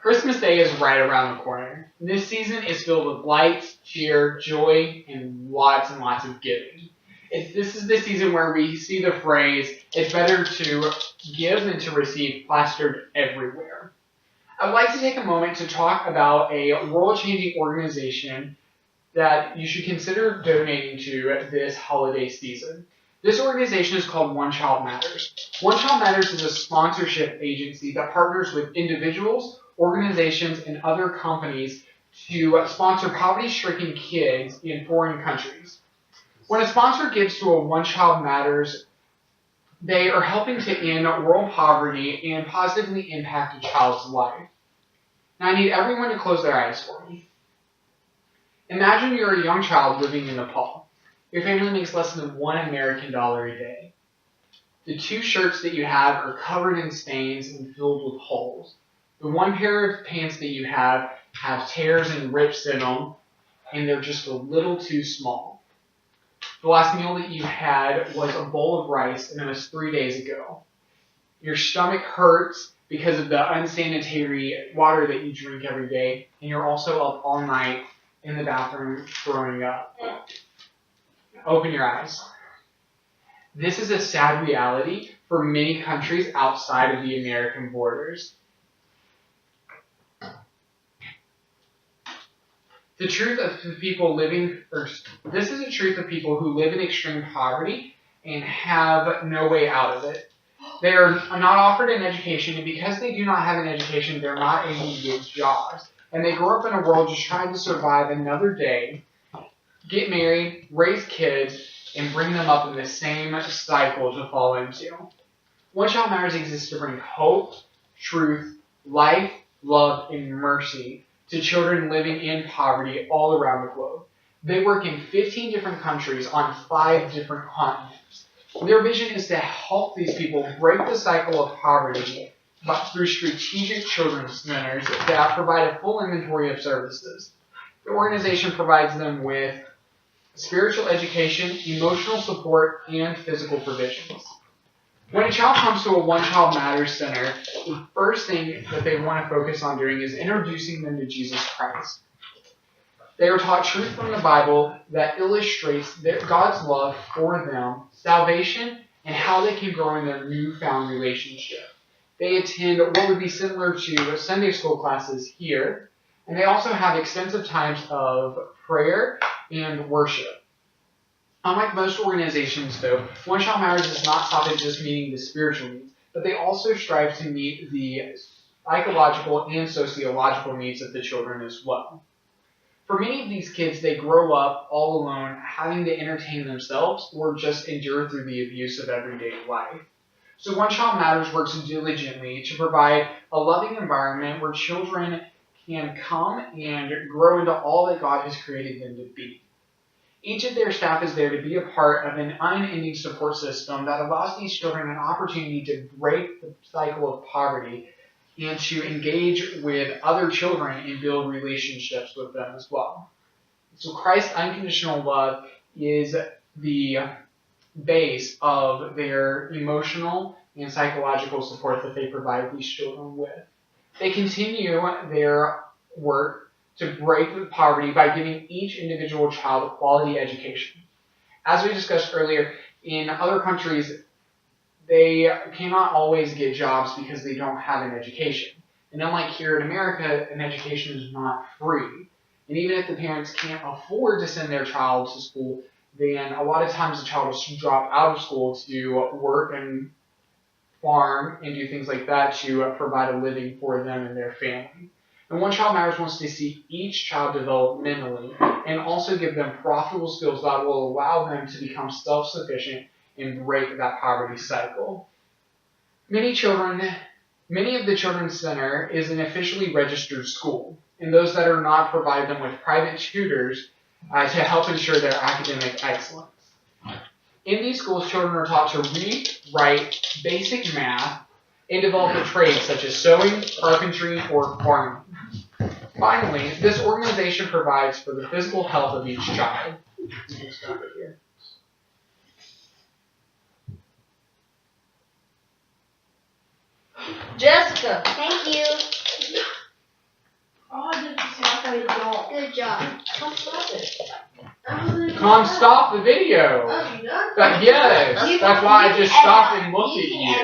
Christmas Day is right around the corner. This season is filled with lights, cheer, joy, and lots of giving. This is the season where we see the phrase, it's better to give than to receive, plastered everywhere. I'd like to take a moment to talk about a world-changing organization that you should consider donating to this holiday season. This organization is called One Child Matters. One Child Matters is a sponsorship agency that partners with individuals, organizations, and other companies to sponsor poverty-stricken kids in foreign countries. When a sponsor gives to a One Child Matters, they are helping to end world poverty and positively impact a child's life. Now I need everyone to close their eyes for me. Imagine you're a young child living in Nepal. Your family makes less than $1 American a day. The 2 shirts that you have are covered in stains and filled with holes. The 1 pair of pants that you have tears and rips in them, and they're just a little too small. The last meal that you had was a bowl of rice, and it was 3 days ago. Your stomach hurts because of the unsanitary water that you drink every day, and you're also up all night in the bathroom throwing up. Open your eyes. This is a sad reality for many countries outside of the American borders. This is a truth of people who live in extreme poverty and have no way out of it. They are not offered an education, and because they do not have an education, they're not able to get jobs. And they grow up in a world just trying to survive another day, get married, raise kids, and bring them up in the same cycle to fall into. One Child Matters exists to bring hope, truth, life, love, and mercy to children living in poverty all around the globe. They work in 15 different countries on 5 different continents. Their vision is to help these people break the cycle of poverty through strategic children's centers that provide a full inventory of services. The organization provides them with spiritual education, emotional support, and physical provisions. When a child comes to a One Child Matters center, the first thing that they want to focus on doing is introducing them to Jesus Christ. They are taught truth from the Bible that illustrates God's love for them, salvation, and how they can grow in their newfound relationship. They attend what would be similar to Sunday school classes here, and they also have extensive times of prayer and worship. Unlike most organizations, though, One Child Matters does not stop at just meeting the spiritual needs, but they also strive to meet the psychological and sociological needs of the children as well. For many of these kids, they grow up all alone, having to entertain themselves or just endure through the abuse of everyday life. So One Child Matters works diligently to provide a loving environment where children can come and grow into all that God has created them to be. Each of their staff is there to be a part of an unending support system that allows these children an opportunity to break the cycle of poverty and to engage with other children and build relationships with them as well. So Christ's unconditional love is the base of their emotional and psychological support that they provide these children with. They continue their work to break poverty by giving each individual child a quality education. As we discussed earlier, in other countries, they cannot always get jobs because they don't have an education. And unlike here in America, an education is not free. And even if the parents can't afford to send their child to school, then a lot of times the child will drop out of school to work and farm and do things like that to provide a living for them and their family. And One Child Matters wants to see each child develop mentally and also give them profitable skills that will allow them to become self-sufficient and break that poverty cycle. Many of the Children's Center is an officially registered school, and those that are not provide them with private tutors to help ensure their academic excellence. In these schools, children are taught to read, write, basic math, and develop a trade such as sewing, carpentry, or farming. Finally, this organization provides for the physical health of each child. You can stop it here. Jessica. Thank you. Good job. Good job. Come stop it. Come stop the video. Oh, you done? Yes, that's why I just stopped and looked at you.